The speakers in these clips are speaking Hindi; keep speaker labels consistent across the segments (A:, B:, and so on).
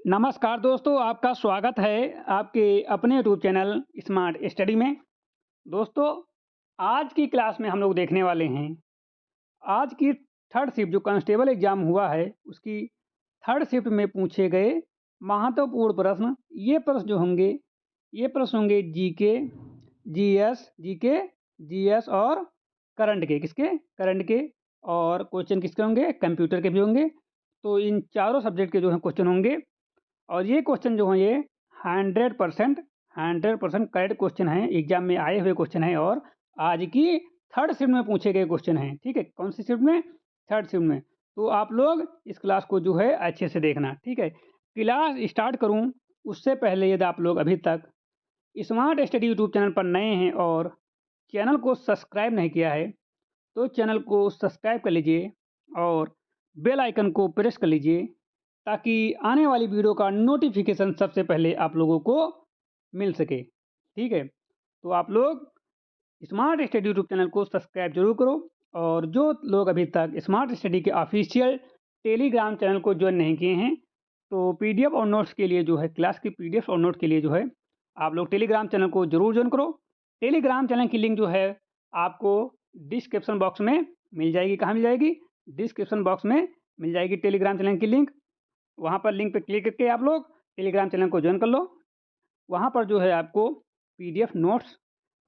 A: नमस्कार दोस्तों, आपका स्वागत है आपके अपने यूट्यूब चैनल स्मार्ट स्टडी में। दोस्तों, आज की क्लास में हम लोग देखने वाले हैं, आज की थर्ड शिफ्ट जो कांस्टेबल एग्ज़ाम हुआ है, उसकी थर्ड शिफ्ट में पूछे गए महत्वपूर्ण प्रश्न। ये प्रश्न होंगे जीएस और करंट के, किसके? करंट के। और क्वेश्चन किसके होंगे? कंप्यूटर के भी होंगे। तो इन चारों सब्जेक्ट के जो हैं क्वेश्चन होंगे। और ये क्वेश्चन जो हैं ये 100% करेक्ट क्वेश्चन हैं, एग्जाम में आए हुए क्वेश्चन हैं और आज की थर्ड शिफ्ट में पूछे गए क्वेश्चन हैं। ठीक है, कौन सी शिफ्ट में? थर्ड शिफ्ट में। तो आप लोग इस क्लास को जो है अच्छे से देखना। ठीक है, क्लास स्टार्ट करूं उससे पहले यदि आप लोग अभी तक स्मार्ट स्टडी यूट्यूब चैनल पर नए हैं और चैनल को सब्सक्राइब नहीं किया है, तो चैनल को सब्सक्राइब कर लीजिए और बेल आइकन को प्रेस कर लीजिए, ताकि आने वाली वीडियो का नोटिफिकेशन सबसे पहले आप लोगों को मिल सके। ठीक है, तो आप लोग स्मार्ट स्टडी यूट्यूब चैनल को सब्सक्राइब जरूर करो। और जो लोग अभी तक स्मार्ट स्टडी के ऑफिशियल टेलीग्राम चैनल को ज्वाइन नहीं किए हैं, तो पीडीएफ और नोट्स के लिए जो है, क्लास की पीडीएफ और नोट के लिए जो है, आप लोग टेलीग्राम चैनल को जरूर ज्वाइन करो। टेलीग्राम चैनल की लिंक जो है आपको डिस्क्रिप्शन बॉक्स में मिल जाएगी। कहाँ मिल जाएगी? डिस्क्रिप्शन बॉक्स में मिल जाएगी टेलीग्राम चैनल की लिंक। वहाँ पर लिंक पे क्लिक करके आप लोग टेलीग्राम चैनल को ज्वाइन कर लो। वहाँ पर जो है आपको पीडीएफ नोट्स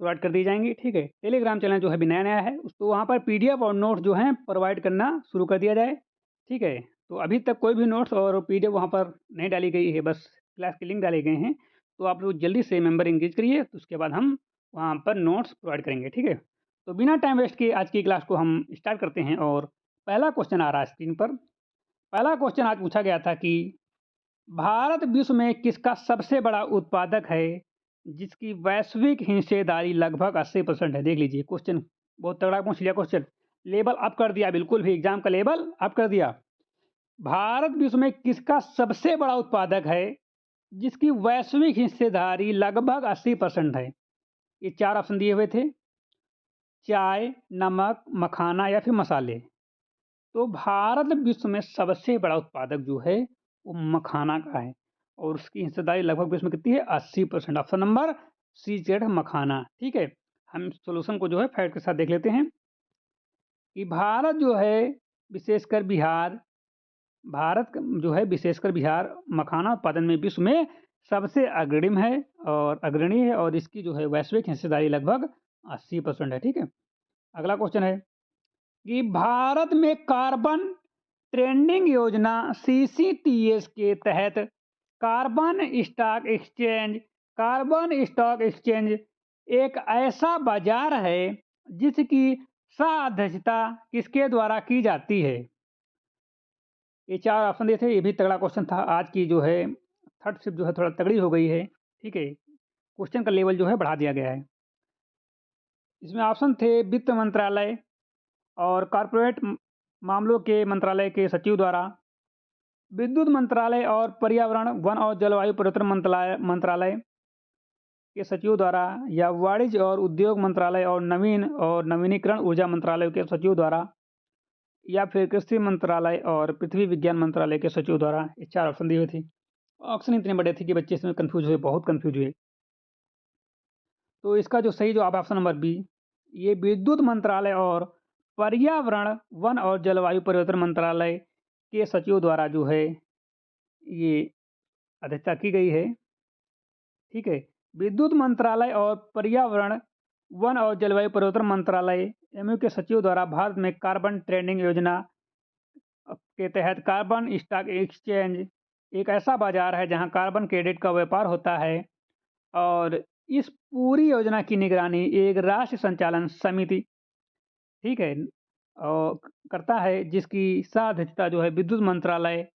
A: प्रोवाइड कर दी जाएंगी। ठीक है, टेलीग्राम चैनल जो है अभी नया नया है, तो वहाँ पर पीडीएफ और नोट्स जो हैं प्रोवाइड करना शुरू कर दिया जाए। ठीक है, तो अभी तक कोई भी नोट्स और पीडीएफ वहाँ पर नहीं डाली गई है, बस क्लास के लिंक डाले गए हैं। तो आप लोग जल्दी से मेंबर इंगेज करिए, तो उसके बाद हम वहाँ पर नोट्स प्रोवाइड करेंगे। ठीक है, तो बिना टाइम वेस्ट किए आज की क्लास को हम स्टार्ट करते हैं। और पहला क्वेश्चन आ रहा है स्क्रीन पर। पहला क्वेश्चन आज पूछा गया था कि भारत विश्व में किसका सबसे बड़ा उत्पादक है जिसकी वैश्विक हिस्सेदारी लगभग 80% है? देख लीजिए क्वेश्चन, बहुत तगड़ा पूछ लिया क्वेश्चन, लेवल अप कर दिया, बिल्कुल भी एग्जाम का लेवल अप कर दिया। भारत विश्व में किसका सबसे बड़ा उत्पादक है जिसकी वैश्विक हिस्सेदारी लगभग 80% है? ये चार ऑप्शन दिए हुए थे: चाय, नमक, मखाना या फिर मसाले। तो भारत विश्व में सबसे बड़ा उत्पादक जो है वो मखाना का है और उसकी हिस्सेदारी लगभग विश्व में कितनी है? 80%। ऑप्शन नंबर सी जेड मखाना। ठीक है, हम सॉल्यूशन को जो है फैक्ट के साथ देख लेते हैं कि जो है विशेषकर बिहार मखाना उत्पादन में विश्व में सबसे अग्रणी है और इसकी जो है वैश्विक हिस्सेदारी लगभग 80% है। ठीक है, अगला क्वेश्चन है कि भारत में कार्बन ट्रेंडिंग योजना सीसीटीएस के तहत कार्बन कार्बन स्टॉक एक्सचेंज एक ऐसा बाजार है जिसकी सह-अध्यक्षता किसके द्वारा की जाती है? ये चार ऑप्शन दिए थे, ये भी तगड़ा क्वेश्चन था। आज की जो है थर्ड शिफ्ट जो है थोड़ा तगड़ी हो गई है। ठीक है, क्वेश्चन का लेवल जो है बढ़ा दिया गया है। इसमें ऑप्शन थे वित्त मंत्रालय और कॉरपोरेट मामलों के मंत्रालय के सचिव द्वारा, विद्युत मंत्रालय और पर्यावरण, वन और जलवायु परिवर्तन मंत्रालय के सचिव द्वारा, या वाणिज्य और उद्योग मंत्रालय और नवीनीकरण ऊर्जा मंत्रालय के सचिव द्वारा, या फिर कृषि मंत्रालय और पृथ्वी विज्ञान मंत्रालय के सचिव द्वारा। ये चार ऑप्शन दिए हुए थे। ऑप्शन इतने बड़े थे कि बच्चे इसमें कंफ्यूज हुए, बहुत कंफ्यूज हुए। तो इसका जो सही जवाब ऑप्शन नंबर बी, ये विद्युत मंत्रालय और पर्यावरण, वन और जलवायु परिवर्तन मंत्रालय के सचिव द्वारा जो है ये अध्यक्षता की गई है। ठीक है, विद्युत मंत्रालय और पर्यावरण, वन और जलवायु परिवर्तन मंत्रालय एमयू के सचिव द्वारा भारत में कार्बन ट्रेडिंग योजना के तहत कार्बन स्टॉक एक्सचेंज एक ऐसा बाजार है जहां कार्बन क्रेडिट का व्यापार होता है और इस पूरी योजना की निगरानी एक राष्ट्रीय संचालन समिति, ठीक है, और करता है, जिसकी सह अध्यक्षता जो है विद्युत मंत्रालय,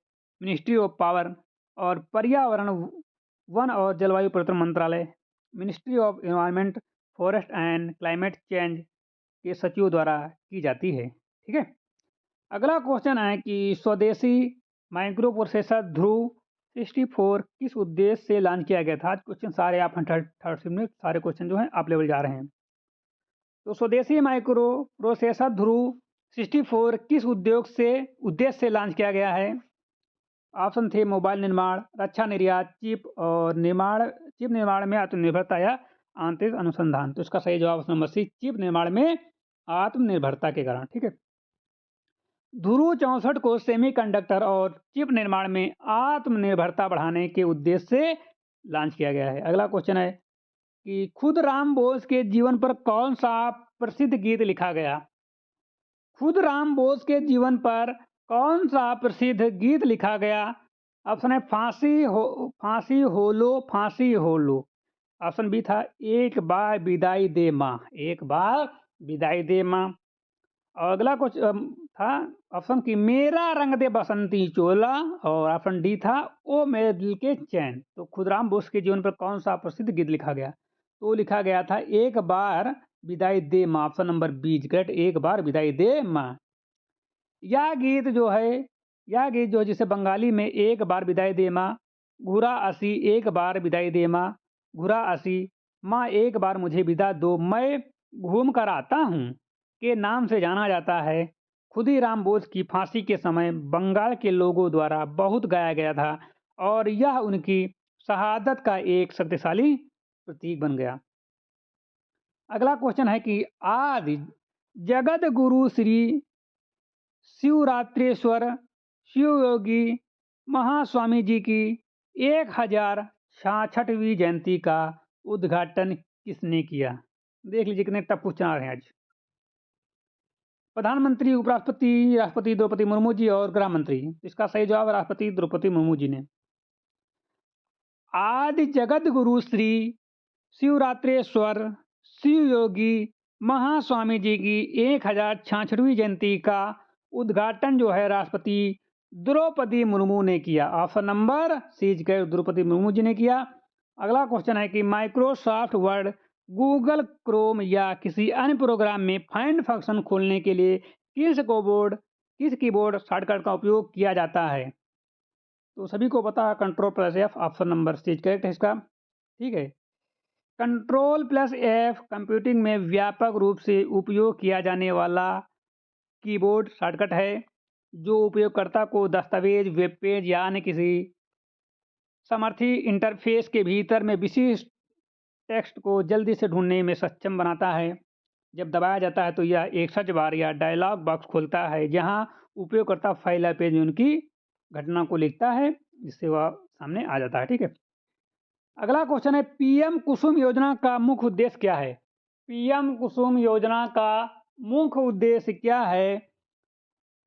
A: मिनिस्ट्री ऑफ पावर, और पर्यावरण, वन और जलवायु परिवर्तन मंत्रालय, ministry of environment, forest and climate change के सचिव द्वारा की जाती है। ठीक है, अगला क्वेश्चन है कि स्वदेशी माइक्रो प्रोसेसर ध्रुव 64 किस उद्देश्य से लॉन्च किया गया था? आज क्वेश्चन सारे आप थर्ड शिफ्ट में सारे क्वेश्चन जो हैं आप लेवल जा रहे हैं। तो स्वदेशी माइक्रो प्रोसेसर ध्रुव 64 किस उद्देश्य से लॉन्च किया गया है? ऑप्शन थे मोबाइल निर्माण, रक्षा निर्यात, चिप निर्माण में आत्मनिर्भरता या आंतरिक अनुसंधान। तो इसका सही जवाब ऑप्शन नंबर सी, चिप निर्माण में आत्मनिर्भरता के कारण। ठीक है, ध्रुव 64 को सेमीकंडक्टर और चिप निर्माण में आत्मनिर्भरता बढ़ाने के उद्देश्य से लॉन्च किया गया है। अगला क्वेश्चन है कि खुदराम बोस के जीवन पर कौन सा प्रसिद्ध गीत लिखा गया? खुदराम बोस के जीवन पर कौन सा प्रसिद्ध गीत लिखा गया? ऑप्शन है फांसी होलो। ऑप्शन बी था एक बार विदाई दे माँ, एक बार विदाई दे माँ। और अगला कुछ था ऑप्शन की मेरा रंग दे बसंती चोला, और ऑप्शन डी था ओ मेरे दिल के चैन। तो खुदराम बोस के जीवन पर कौन सा प्रसिद्ध गीत लिखा गया? तो लिखा गया था एक बार विदाई दे माँ, ऑप्शन नंबर बी करेक्ट, एक बार विदाई दे माँ। यह गीत जो है जिसे बंगाली में एक बार विदाई दे माँ, घुरा असी एक बार विदाई दे माँ, घुरा असी माँ एक बार मुझे विदा दो, मैं घूम कर आता हूँ के नाम से जाना जाता है। खुदीराम बोस की फांसी के समय बंगाल के लोगों द्वारा बहुत गाया गया था और यह उनकी शहादत का एक शक्तिशाली प्रतीक बन गया। अगला क्वेश्चन है कि आदि जगत गुरु श्री शिवरात्रेश्वर शिवयोगी महास्वामी जी की 1066वीं जयंती का उद्घाटन किसने किया? देख लीजिए कितने टफ क्वेश्चन आ रहे हैं आज। प्रधानमंत्री, उपराष्ट्रपति, राष्ट्रपति द्रौपदी मुर्मू जी और गृह मंत्री। इसका सही जवाब राष्ट्रपति द्रौपदी मुर्मू जी ने। आदि जगत गुरु श्री शिवरात्रेश्वर शिवयोगी महास्वामी जी की 1066वीं जयंती का उद्घाटन जो है राष्ट्रपति द्रौपदी मुर्मू ने किया। Option number C Droupadi Murmu ji ने किया। अगला क्वेश्चन है कि माइक्रोसॉफ्ट वर्ड, गूगल क्रोम या किसी अन्य प्रोग्राम में फाइंड फंक्शन खोलने के लिए किस कीबोर्ड शॉर्टकट का उपयोग किया जाता है? तो सभी को पता है Ctrl+F, option number C correct है इसका। ठीक है, Ctrl+F कंप्यूटिंग में व्यापक रूप से उपयोग किया जाने वाला कीबोर्ड शॉर्टकट है जो उपयोगकर्ता को दस्तावेज, वेब पेज या अन्य किसी समर्थी इंटरफेस के भीतर में विशिष्ट टेक्स्ट को जल्दी से ढूंढने में सक्षम बनाता है। जब दबाया जाता है तो यह एक सर्च बार या डायलॉग बॉक्स खोलता है जहां उपयोगकर्ता फाइल या पेज में उनकी घटना को लिखता है जिससे वह सामने आ जाता है। ठीक है, अगला क्वेश्चन है पीएम कुसुम योजना का मुख्य उद्देश्य क्या है? पीएम कुसुम योजना का मुख्य उद्देश्य क्या है?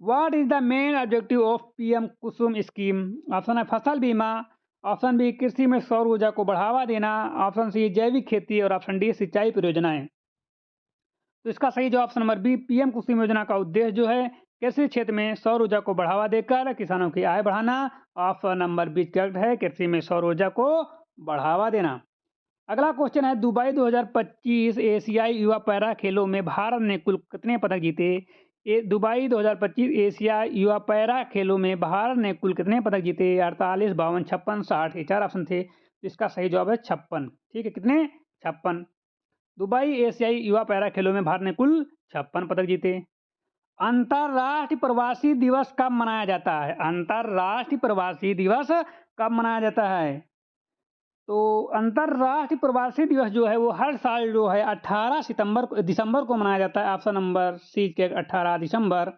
A: What is the main objective of PM Kusum scheme? Option है फसल बीमा, ऑप्शन बी कृषि में सौर ऊर्जा को बढ़ावा देना, ऑप्शन सी जैविक खेती और ऑप्शन डी सिंचाई परियोजनाएं। तो इसका सही जवाब ऑप्शन नंबर बी, पीएम कुसुम योजना का उद्देश्य जो है कृषि क्षेत्र में सौर ऊर्जा को बढ़ावा देकर किसानों की आय बढ़ाना। ऑप्शन नंबर बी करेक्ट है, कृषि में सौर ऊर्जा को बढ़ावा देना। अगला क्वेश्चन है दुबई 2025 एशियाई युवा पैरा खेलों में भारत ने कुल कितने पदक जीते? दुबई 2025 एशिया युवा पैरा खेलों में भारत ने कुल कितने पदक जीते? 48, 52, 56, 60। ये चार ऑप्शन थे, इसका सही जवाब है 56। ठीक है, कितने? 56। दुबई एशियाई युवा पैरा खेलों में भारत ने कुल 56 पदक जीते। अंतर्राष्ट्रीय प्रवासी दिवस कब मनाया जाता है? अंतर्राष्ट्रीय प्रवासी दिवस कब मनाया जाता है? तो अंतर्राष्ट्रीय प्रवासी दिवस जो है वो हर साल जो है 18 दिसंबर को मनाया जाता है। ऑप्शन नंबर सी के 18 दिसंबर।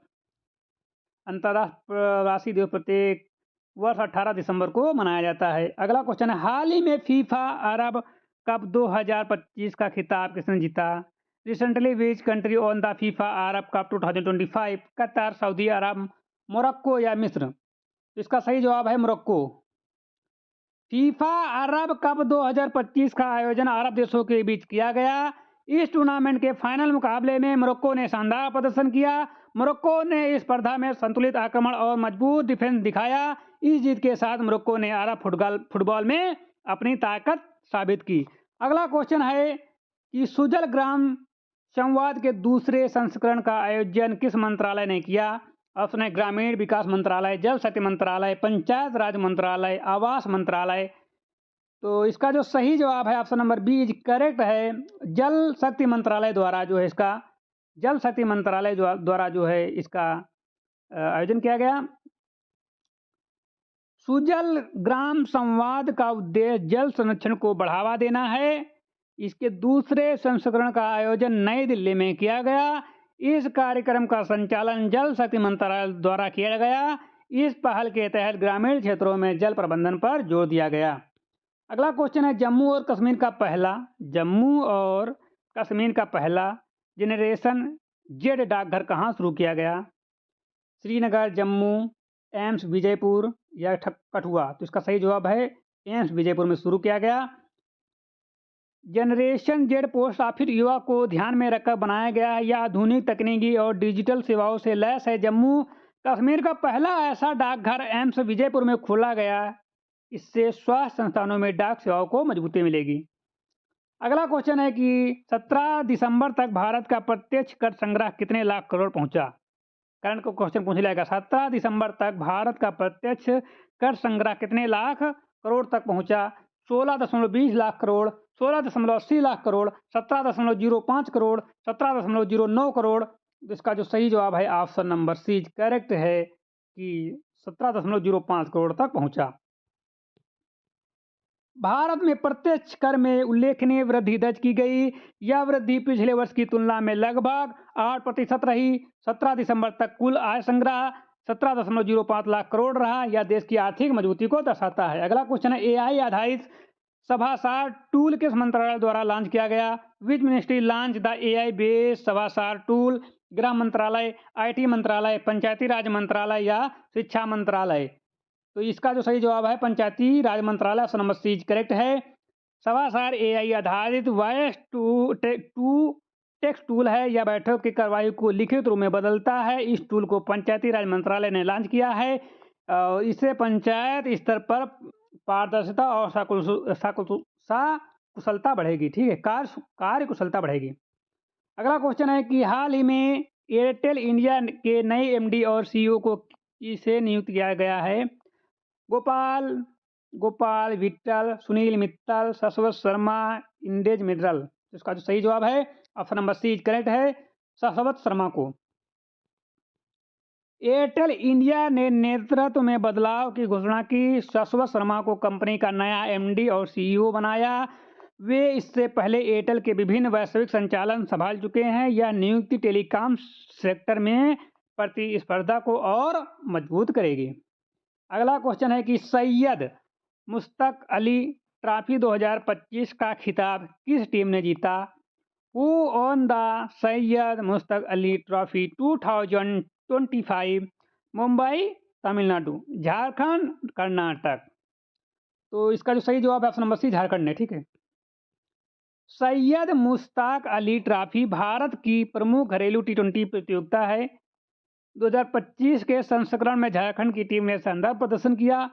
A: अंतर्राष्ट्रीय प्रवासी दिवस प्रत्येक वर्ष 18 दिसंबर को मनाया जाता है। अगला क्वेश्चन है हाल ही में फीफा अरब कप 2025 का खिताब किसने जीता? Recently which country on the FIFA Arab cup 2025? Qatar, Saudi Arab, Morocco या मिस्र? इसका सही जवाब है मोरक्को। फीफा अरब कप 2025 का आयोजन अरब देशों के बीच किया गया। इस टूर्नामेंट के फाइनल मुकाबले में मोरक्को ने शानदार प्रदर्शन किया। मोरक्को ने इस स्पर्धा में संतुलित आक्रमण और मजबूत डिफेंस दिखाया। इस जीत के साथ मोरक्को ने अरब फुटबॉल में अपनी ताकत साबित की। अगला क्वेश्चन है कि सुजल ग्राम संवाद के दूसरे संस्करण का आयोजन किस मंत्रालय ने किया? ऑप्शन है ग्रामीण विकास मंत्रालय, जल शक्ति मंत्रालय, पंचायत राज मंत्रालय, आवास मंत्रालय। तो इसका जो सही जवाब है ऑप्शन नंबर बी करेक्ट है, जल शक्ति मंत्रालय द्वारा जो है इसका आयोजन किया गया। सुजल ग्राम संवाद का उद्देश्य जल संरक्षण को बढ़ावा देना है। इसके दूसरे संस्करण का आयोजन नई दिल्ली में किया गया। इस कार्यक्रम का संचालन जल शक्ति मंत्रालय द्वारा किया गया। इस पहल के तहत ग्रामीण क्षेत्रों में जल प्रबंधन पर जोर दिया गया। अगला क्वेश्चन है, जम्मू और कश्मीर का पहला जनरेशन जेड डाकघर कहाँ शुरू किया गया? श्रीनगर, जम्मू, एम्स विजयपुर या कठुआ? तो इसका सही जवाब है एम्स विजयपुर में शुरू किया गया। जनरेशन जेड पोस्ट ऑफिस युवा को ध्यान में रखकर बनाया गया है। यह आधुनिक तकनीकी और डिजिटल सेवाओं से लैस है। जम्मू कश्मीर का पहला ऐसा डाकघर एम्स विजयपुर में खोला गया। इससे स्वास्थ्य संस्थानों में डाक सेवाओं को मजबूती मिलेगी। अगला क्वेश्चन है कि 17 दिसंबर तक भारत का प्रत्यक्ष कर संग्रह कितने लाख करोड़ पहुंचा? करंट को क्वेश्चन पूछ लिया गया। 17 दिसंबर तक भारत का प्रत्यक्ष कर संग्रह कितने लाख करोड़ तक पहुंचा? 16.20 लाख करोड़, 16.80 लाख करोड़, 17.05 करोड़, 17.09 करोड़। इसका जो सही जवाब है ऑप्शन नंबर सी करेक्ट है कि 17.05 करोड़ तक पहुंचा। भारत में प्रत्यक्ष कर में उल्लेखनीय वृद्धि दर्ज की गई। यह वृद्धि पिछले वर्ष की तुलना में लगभग 8% रही। 17 दिसंबर तक कुल आय संग्रह 17.05 लाख करोड़ रहा। यह देश की आर्थिक मजबूती को दर्शाता है। अगला क्वेश्चन है, एआई आधारित सभासार टूल किस मंत्रालय द्वारा लॉन्च किया गया? Which ministry launch the AI based Sabhasaar tool? गृह मंत्रालय, आईटी मंत्रालय, पंचायती राज मंत्रालय या शिक्षा मंत्रालय? तो इसका जो सही जवाब है पंचायती राज मंत्रालय, ऑप्शन नंबर सी करेक्ट है। सभासार एआई आधारित वॉइस टू टेक्स्ट टूल है। यह बैठक की कार्रवाई को लिखित रूप में बदलता है। इस टूल को पंचायती राज मंत्रालय ने लॉन्च किया है। इससे पंचायत स्तर पर पारदर्शिता और कुशलता बढ़ेगी। ठीक है, कार्य कुशलता बढ़ेगी। अगला क्वेश्चन है कि हाल ही में एयरटेल इंडिया के नए एमडी और सीईओ को किसे नियुक्त किया गया है? गोपाल विट्ठल, सुनील मित्तल, शाश्वत शर्मा, इंदेज मित्तल? इसका जो सही जवाब है ऑप्शन नंबर सी करेक्ट है, शाश्वत शर्मा को। एयरटेल इंडिया ने नेतृत्व में बदलाव की घोषणा की। शाश्वत शर्मा को कंपनी का नया एमडी और सीईओ बनाया। वे इससे पहले एयरटेल के विभिन्न वैश्विक संचालन संभाल चुके हैं। यह नियुक्ति टेलीकॉम सेक्टर में प्रतिस्पर्धा को और मजबूत करेगी। अगला क्वेश्चन है कि सैयद मुश्ताक अली ट्रॉफी 2025 का खिताब किस टीम ने जीता? Who won the Syed Mushtaq Ali trophy 2025? Mumbai, Tamil Nadu, Jharkhand, Karnataka? तो इसका जो सही जवाब है ऑप्शन नंबर सी झारखंड है। ठीक है, सैयद मुश्ताक अली ट्रॉफी भारत की प्रमुख घरेलू टी20 प्रतियोगिता है। 2025 के संस्करण में झारखंड की टीम ने शानदार प्रदर्शन किया।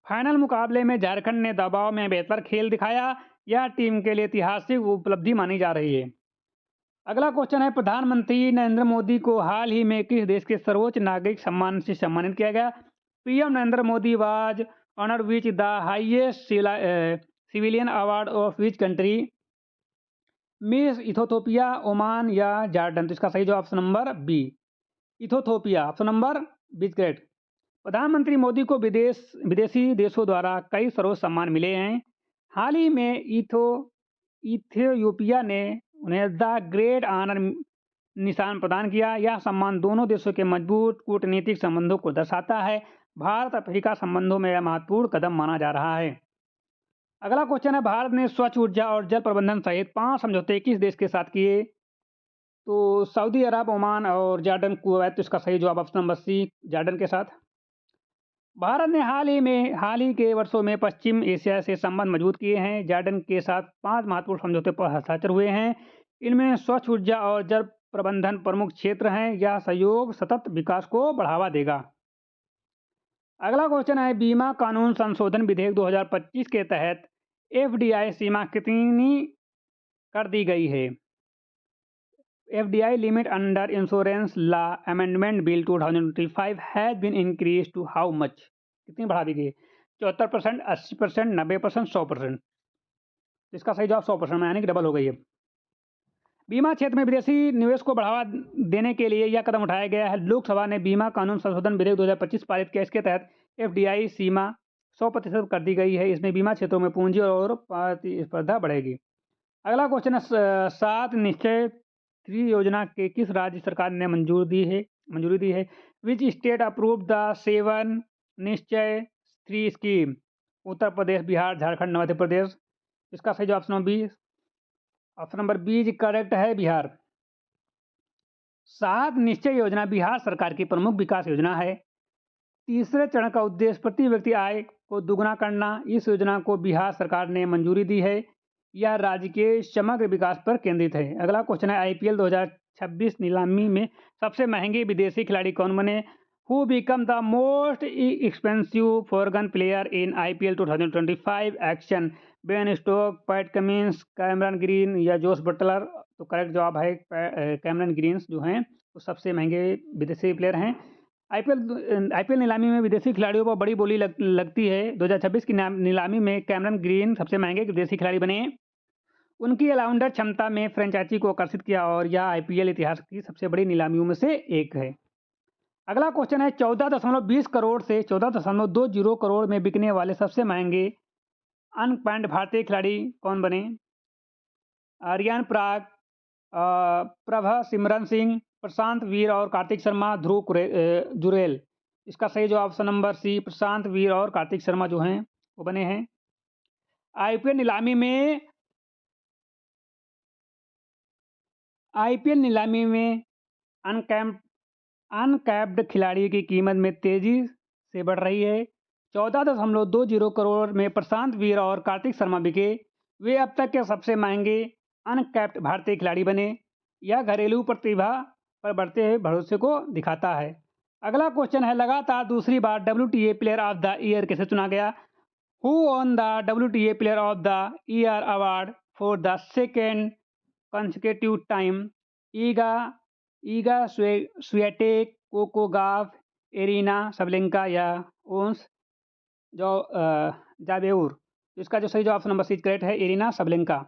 A: फाइनल मुकाबले में झारखंड ने दबाव में बेहतर खेल दिखाया। यह टीम के लिए ऐतिहासिक उपलब्धि मानी जा रही है। अगला क्वेश्चन है, प्रधानमंत्री नरेंद्र मोदी को हाल ही में किस देश के सर्वोच्च नागरिक सम्मान से सम्मानित किया गया? PM Narendra Modi was honoured with the highest civilian award of which country? मिस इथोपिया, ओमान या जॉर्डन? तो इसका सही जवाब option number B Ethiopia, option number B correct. प्रधानमंत्री मोदी को विदेशी देशों द्वारा कई सर्वोच्च सम्मान मिले हैं। हाल ही में इथियोपिया ने उन्हें द ग्रेट ऑनर निशान प्रदान किया। यह सम्मान दोनों देशों के मजबूत कूटनीतिक संबंधों को दर्शाता है। भारत अफ्रीका संबंधों में यह महत्वपूर्ण कदम माना जा रहा है। अगला क्वेश्चन है, भारत ने स्वच्छ ऊर्जा और जल प्रबंधन सहित 5 समझौते किस देश के साथ किए? तो सऊदी अरब, ओमान और जॉर्डन, कुवैत? तो इसका सही जवाब ऑप्शन नंबर सी जॉर्डन के साथ। भारत ने हाल ही के वर्षों में पश्चिम एशिया से संबंध मजबूत किए हैं। जॉर्डन के साथ 5 महत्वपूर्ण समझौते पर हस्ताक्षर हुए हैं। इनमें स्वच्छ ऊर्जा और जल प्रबंधन प्रमुख क्षेत्र हैं। यह सहयोग सतत विकास को बढ़ावा देगा। अगला क्वेश्चन है, बीमा कानून संशोधन विधेयक 2025 के तहत एफडीआई सीमा कितनी कर दी गई है? FDI limit under Insurance Law Amendment Bill 2025 has been increased to how much? कितनी बढ़ा दी गई? 74%, 80%, 90%, 100%? इसका सही जवाब 100% में, यानी कि डबल हो गई है। बीमा क्षेत्र में विदेशी निवेश को बढ़ावा देने के लिए यह कदम उठाया गया है। लोकसभा ने बीमा कानून संशोधन विधेयक 2025 पारित किया। इसके तहत FDI सीमा 100% कर दी गई है। इसमें बीमा क्षेत्रों में पूंजी और प्रतिस्पर्धा बढ़ेगी। अगला क्वेश्चन है 7 निश्चय 3 योजना के किस राज्य सरकार ने मंजूरी दी है? विच स्टेट अप्रूव्ड द 7 निश्चय 3 स्कीम? उत्तर प्रदेश, बिहार, झारखंड, मध्य प्रदेश। इसका सही जवाब ऑप्शन नंबर बी करेक्ट है, बिहार। 7 निश्चय योजना बिहार सरकार की प्रमुख विकास योजना है। तीसरे चरण का उद्देश्य प्रति व्यक्ति आय को दुगना करना। इस योजना को बिहार सरकार ने मंजूरी दी है। यह राज्य के समग्र विकास पर केंद्रित है। अगला क्वेश्चन है आईपीएल 2026 नीलामी में सबसे महंगे विदेशी खिलाड़ी कौन बने? Who become the most expensive foreign player in IPL 2025 auction? Ben Stoke, Pat Cummins, Cameron Green या जोस बटलर? तो करेक्ट जवाब है कैमरन ग्रीन्स जो हैं वो सबसे महंगे विदेशी प्लेयर हैं। आईपीएल नीलामी में विदेशी खिलाड़ियों पर बड़ी बोली लगती है। 2026 की नीलामी में कैमरन ग्रीन सबसे महंगे विदेशी खिलाड़ी बने। उनकी ऑलराउंडर क्षमता में फ्रेंचाइजी को आकर्षित किया और यह आईपीएल इतिहास की सबसे बड़ी नीलामियों में से एक है। अगला क्वेश्चन है 14.20 करोड़ से 14.20 करोड़ में बिकने वाले सबसे महंगे अनपैड भारतीय खिलाड़ी कौन बने? आर्यन पराग, प्रभा सिमरन सिंह, प्रशांत वीर और कार्तिक शर्मा, ध्रुव जुरेल। इसका सही जवाब ऑप्शन नंबर सी प्रशांत वीर और कार्तिक शर्मा जो हैं वो बने हैं। आईपीएल नीलामी में अनकैप्ड खिलाड़ी की कीमत में तेजी से बढ़ रही है। 14.20 करोड़ में प्रशांत वीर और कार्तिक शर्मा बिके। वे अब तक के सबसे महंगे अनकैप्ड भारतीय खिलाड़ी बने। यह घरेलू प्रतिभा पर बढ़ते हुए भरोसे को दिखाता है। अगला क्वेश्चन है लगातार दूसरी बार WTA player of the year किसे चुना गया? Who won the WTA player of the year award for the second consecutive time? Iga Swiatek, Coco Gauff, Aryna Sabalenka या ओंस जाबेउर? इसका जो सही जवाब ऑप्शन नंबर सी करेक्ट है, Aryna Sabalenka.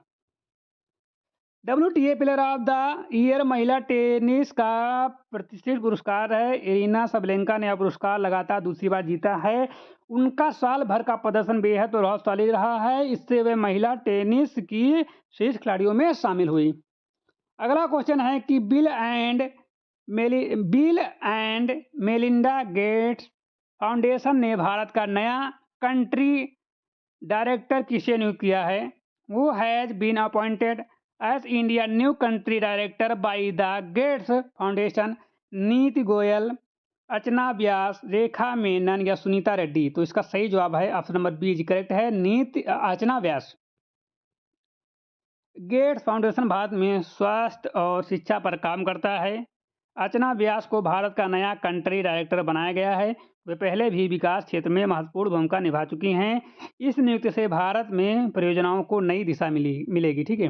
A: WTA player of the year महिला टेनिस का प्रतिष्ठित पुरस्कार है। एरिना सबलेंका ने यह पुरस्कार लगातार दूसरी बार जीता है। उनका साल भर का प्रदर्शन बेहद प्रभावशाली रहा है। इससे वे महिला टेनिस की शीर्ष खिलाड़ियों में शामिल हुई। अगला क्वेश्चन है कि bill and Melinda Gates foundation ने भारत का नया कंट्री डायरेक्टर किसे नियुक्त किया है? Who has been appointed as India new country director by the Gates Foundation? Niti Goyal, अर्चना व्यास, रेखा मेनन या सुनीता रेड्डी? तो इसका सही जवाब है ऑप्शन नंबर बी करेक्ट है, अर्चना व्यास। गेट्स फाउंडेशन भारत में स्वास्थ्य और शिक्षा पर काम करता है। अर्चना व्यास को भारत का नया कंट्री डायरेक्टर बनाया गया है। वे पहले भी विकास क्षेत्र में महत्वपूर्ण भूमिका निभा चुकी हैं। इस नियुक्ति से भारत में परियोजनाओं को नई दिशा मिलेगी। ठीक है,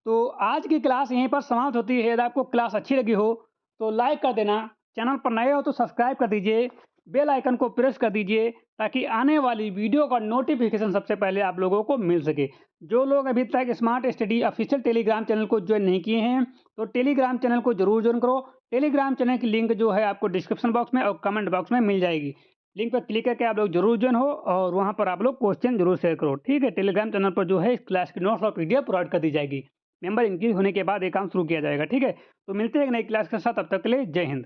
A: तो आज की क्लास यहीं पर समाप्त होती है। यदि आपको क्लास अच्छी लगी हो तो लाइक कर देना, चैनल पर नए हो तो सब्सक्राइब कर दीजिए, बेल आइकन को प्रेस कर दीजिए ताकि आने वाली वीडियो का नोटिफिकेशन सबसे पहले आप लोगों को मिल सके। जो लोग अभी तक smart study official Telegram channel को ज्वाइन नहीं किए हैं तो टेलीग्राम चैनल को जरूर ज्वाइन करो। टेलीग्राम चैनल की लिंक जो है आपको डिस्क्रिप्शन बॉक्स में और कमेंट बॉक्स में मिल जाएगी। लिंक पर क्लिक करके आप लोग जरूर ज्वाइन हो और वहाँ पर आप लोग क्वेश्चन जरूर शेयर करो। ठीक है, टेलीग्राम चैनल पर जो है इस क्लास की नोट्स और PDF प्रोवाइड कर दी जाएगी। मेंबर इंक्रीज होने के बाद ये काम शुरू किया जाएगा। ठीक है, तो मिलते हैं एक नई क्लास के साथ, तब तक के लिए जय हिंद।